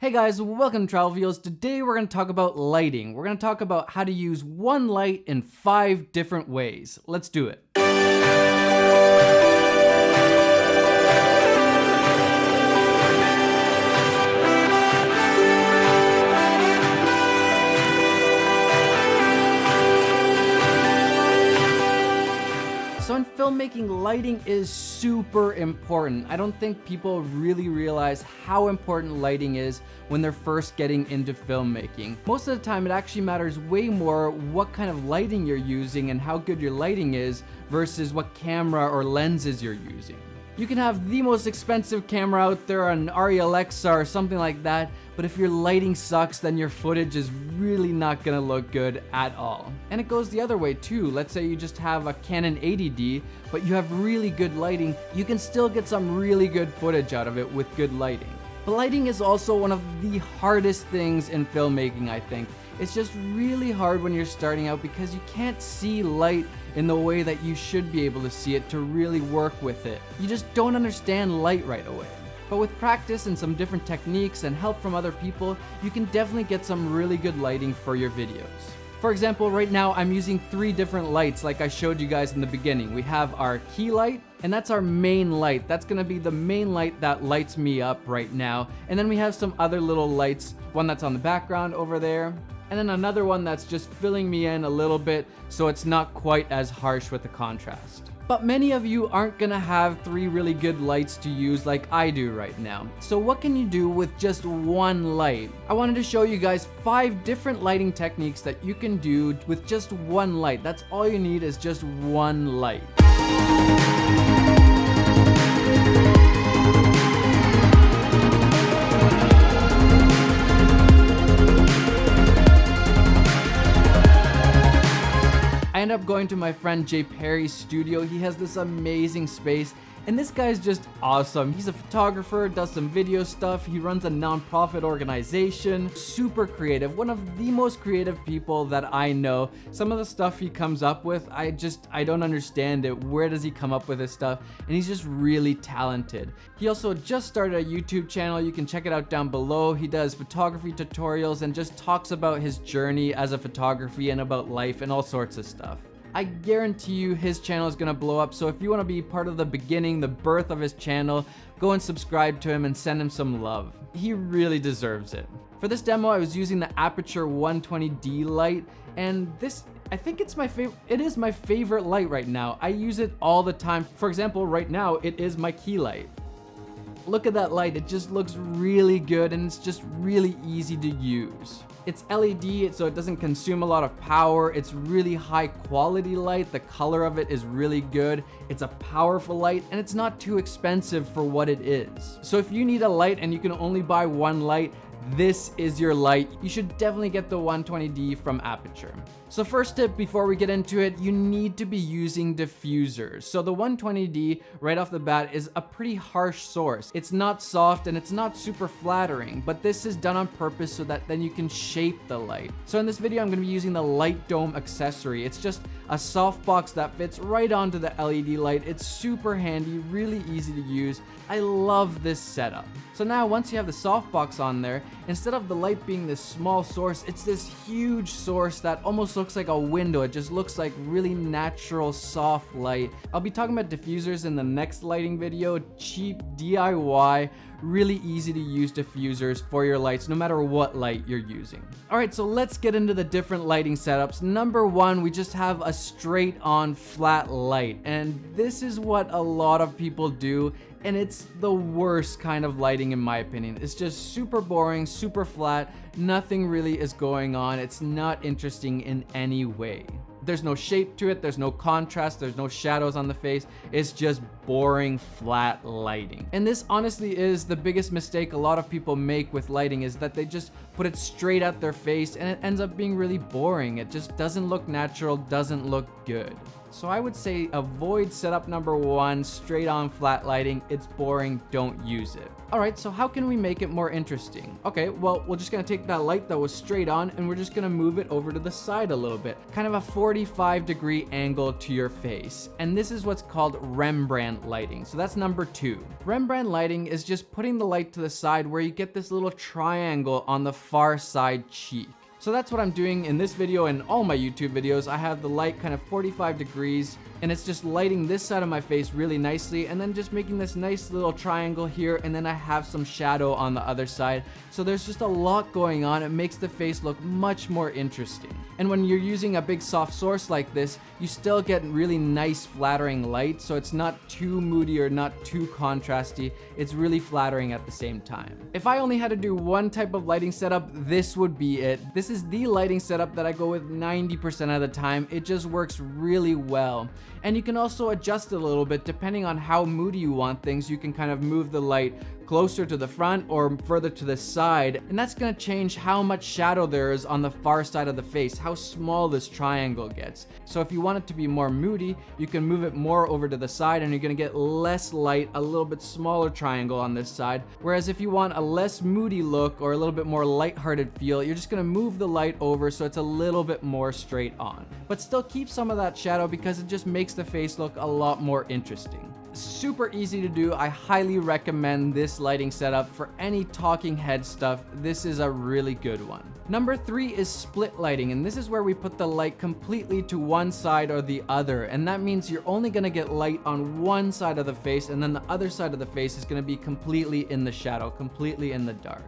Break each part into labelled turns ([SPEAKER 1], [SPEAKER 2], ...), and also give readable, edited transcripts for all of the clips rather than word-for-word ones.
[SPEAKER 1] Hey guys, welcome to Travel Views. Today we're going to talk about lighting. We're going to talk about how to use one light in 5 different ways. Let's do it. So in filmmaking, lighting is super important. I don't think people really realize how important lighting is when they're first getting into filmmaking. Most of the time, it actually matters way more what kind of lighting you're using and how good your lighting is versus what camera or lenses you're using. You can have the most expensive camera out there, an Arri Alexa or something like that, but if your lighting sucks, then your footage is really not gonna look good at all. And it goes the other way too. Let's say you just have a Canon 80D, but you have really good lighting, you can still get some really good footage out of it with good lighting. But lighting is also one of the hardest things in filmmaking, I think. It's just really hard when you're starting out because you can't see light in the way that you should be able to see it to really work with it. You just don't understand light right away. But with practice and some different techniques and help from other people, you can definitely get some really good lighting for your videos. For example, right now I'm using 3 different lights like I showed you guys in the beginning. We have our key light, and that's our main light. That's gonna be the main light that lights me up right now. And then we have some other little lights, one that's on the background over there, and then another one that's just filling me in a little bit so it's not quite as harsh with the contrast. But many of you aren't gonna have 3 really good lights to use like I do right now. So what can you do with just one light? I wanted to show you guys 5 different lighting techniques that you can do with just one light. That's all you need is just one light. I end up going to my friend Jay Perry's studio. He has this amazing space, and this guy's just awesome. He's a photographer, does some video stuff. He runs a non-profit organization. Super creative, one of the most creative people that I know. Some of the stuff he comes up with, I don't understand it. Where does he come up with this stuff? And he's just really talented. He also just started a YouTube channel. You can check it out down below. He does photography tutorials and just talks about his journey as a photography and about life and all sorts of stuff. I guarantee you his channel is gonna blow up, so if you wanna be part of the beginning, the birth of his channel, go and subscribe to him and send him some love. He really deserves it. For this demo, I was using the Aputure 120D light, and this, I think it is my favorite light right now. I use it all the time. For example, right now, it is my key light. Look at that light, it just looks really good and it's just really easy to use. It's LED, so it doesn't consume a lot of power. It's really high quality light. The color of it is really good. It's a powerful light and it's not too expensive for what it is. So if you need a light and you can only buy one light, this is your light. You should definitely get the 120D from Aputure. So first tip before we get into it, you need to be using diffusers. So the 120D right off the bat is a pretty harsh source. It's not soft and it's not super flattering, but this is done on purpose so that then you can shape the light. So in this video, I'm gonna be using the Light Dome accessory. It's just a softbox that fits right onto the LED light. It's super handy, really easy to use. I love this setup. So now once you have the softbox on there, instead of the light being this small source, it's this huge source that almost looks like a window. It just looks like really natural, soft light. I'll be talking about diffusers in the next lighting video. Cheap DIY, really easy to use diffusers for your lights, no matter what light you're using. All right, so let's get into the different lighting setups. Number 1, we just have a straight on flat light. And this is what a lot of people do. And it's the worst kind of lighting in my opinion. It's just super boring, super flat. Nothing really is going on. It's not interesting in any way. There's no shape to it, there's no contrast, there's no shadows on the face. It's just boring, flat lighting. And this honestly is the biggest mistake a lot of people make with lighting, is that they just put it straight at their face and it ends up being really boring. It just doesn't look natural, doesn't look good. So I would say avoid setup number 1, straight on flat lighting. It's boring, don't use it. Alright, so how can we make it more interesting? Okay, well, we're just gonna take that light that was straight on and we're just gonna move it over to the side a little bit. Kind of a 45-degree angle to your face. And this is what's called Rembrandt lighting. So that's number 2. Rembrandt lighting is just putting the light to the side where you get this little triangle on the far side cheek. So that's what I'm doing in this video and all my YouTube videos. I have the light kind of 45 degrees and it's just lighting this side of my face really nicely and then just making this nice little triangle here, and then I have some shadow on the other side. So there's just a lot going on. It makes the face look much more interesting. And when you're using a big soft source like this, you still get really nice flattering light, so it's not too moody or not too contrasty. It's really flattering at the same time. If I only had to do one type of lighting setup, this would be it. This is the lighting setup that I go with 90% of the time. It just works really well. And you can also adjust it a little bit depending on how moody you want things. You can kind of move the light closer to the front or further to the side, and that's going to change how much shadow there is on the far side of the face, how small this triangle gets. So if you want it to be more moody, you can move it more over to the side and you're going to get less light, a little bit smaller triangle on this side. Whereas if you want a less moody look or a little bit more lighthearted feel, you're just going to move the light over so it's a little bit more straight on, but still keep some of that shadow because it just makes the face look a lot more interesting. Super easy to do. I highly recommend this lighting setup for any talking head stuff. This is a really good one. Number 3 is split lighting, and this is where we put the light completely to one side or the other, and that means you're only going to get light on one side of the face, and then the other side of the face is going to be completely in the shadow, completely in the dark.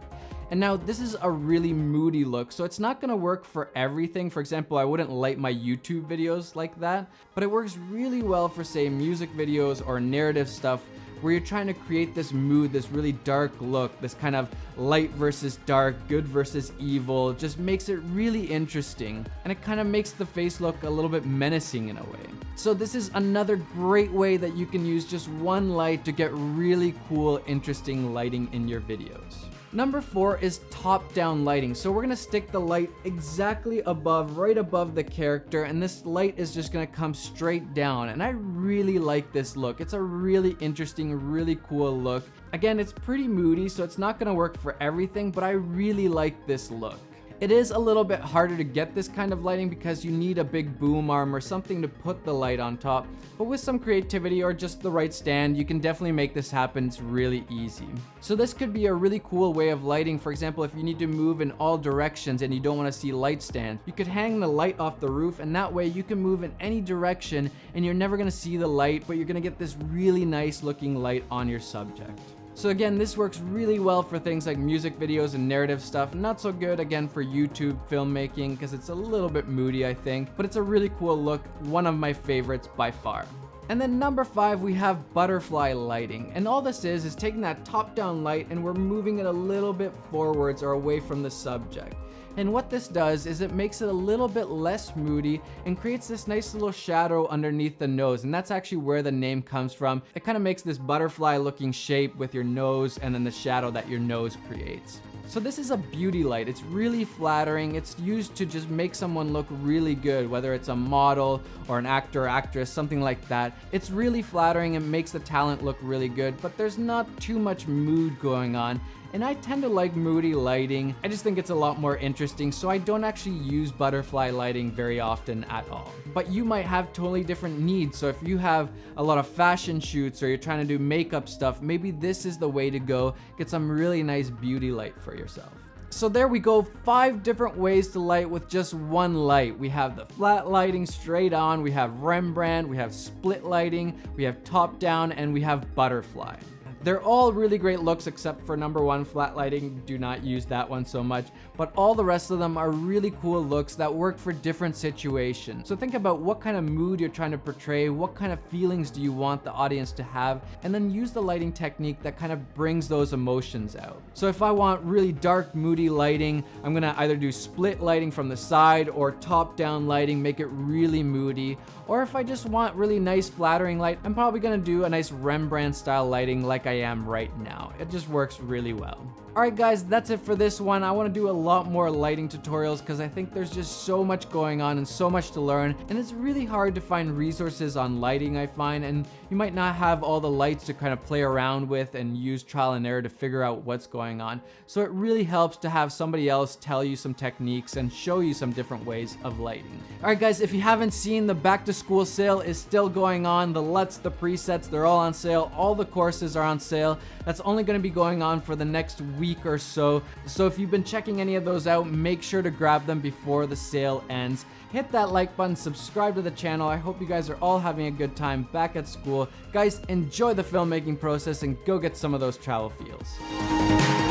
[SPEAKER 1] And now this is a really moody look, so it's not gonna work for everything. For example, I wouldn't light my YouTube videos like that, but it works really well for, say, music videos or narrative stuff where you're trying to create this mood, this really dark look, this kind of light versus dark, good versus evil. It just makes it really interesting, and it kind of makes the face look a little bit menacing in a way. So this is another great way that you can use just one light to get really cool, interesting lighting in your videos. Number 4 is top-down lighting. So we're gonna stick the light exactly above, right above the character, and this light is just gonna come straight down. And I really like this look. It's a really interesting, really cool look. Again, it's pretty moody, so it's not gonna work for everything, but I really like this look. It is a little bit harder to get this kind of lighting because you need a big boom arm or something to put the light on top, but with some creativity or just the right stand, you can definitely make this happen. It's really easy. So this could be a really cool way of lighting. For example, if you need to move in all directions and you don't want to see light stand, you could hang the light off the roof, and that way you can move in any direction and you're never going to see the light, but you're going to get this really nice looking light on your subject. So again, this works really well for things like music videos and narrative stuff. Not so good, again, for YouTube filmmaking because it's a little bit moody, I think. But it's a really cool look, one of my favorites by far. And then number 5, we have butterfly lighting. And all this is taking that top-down light and we're moving it a little bit forwards or away from the subject. And what this does is it makes it a little bit less moody and creates this nice little shadow underneath the nose. And that's actually where the name comes from. It kind of makes this butterfly looking shape with your nose and then the shadow that your nose creates. So this is a beauty light. It's really flattering. It's used to just make someone look really good, whether it's a model or an actor or actress, something like that. It's really flattering and makes the talent look really good, but there's not too much mood going on. And I tend to like moody lighting. I just think it's a lot more interesting, so I don't actually use butterfly lighting very often at all. But you might have totally different needs, so if you have a lot of fashion shoots or you're trying to do makeup stuff, maybe this is the way to go. Get some really nice beauty light for yourself. So there we go, 5 different ways to light with just one light. We have the flat lighting straight on, we have Rembrandt, we have split lighting, we have top down, and we have butterfly. They're all really great looks except for number 1, flat lighting. Do not use that one so much. But all the rest of them are really cool looks that work for different situations. So think about what kind of mood you're trying to portray, what kind of feelings do you want the audience to have, and then use the lighting technique that kind of brings those emotions out. So if I want really dark, moody lighting, I'm gonna either do split lighting from the side or top-down lighting, make it really moody. Or if I just want really nice, flattering light, I'm probably gonna do a nice Rembrandt style lighting like I am right now. It just works really well. Alright guys, that's it for this one. I want to do a lot more lighting tutorials because I think there's just so much going on and so much to learn, and it's really hard to find resources on lighting, I find, and you might not have all the lights to kind of play around with and use trial and error to figure out what's going on. So it really helps to have somebody else tell you some techniques and show you some different ways of lighting. Alright guys, if you haven't seen, the back to school sale is still going on. The LUTs, the presets, they're all on sale. All the courses are on sale. That's only going to be going on for the next week or so. So if you've been checking any of those out, make sure to grab them before the sale ends. Hit that like button, subscribe to the channel. I hope you guys are all having a good time back at school. Guys, enjoy the filmmaking process and go get some of those travel feels.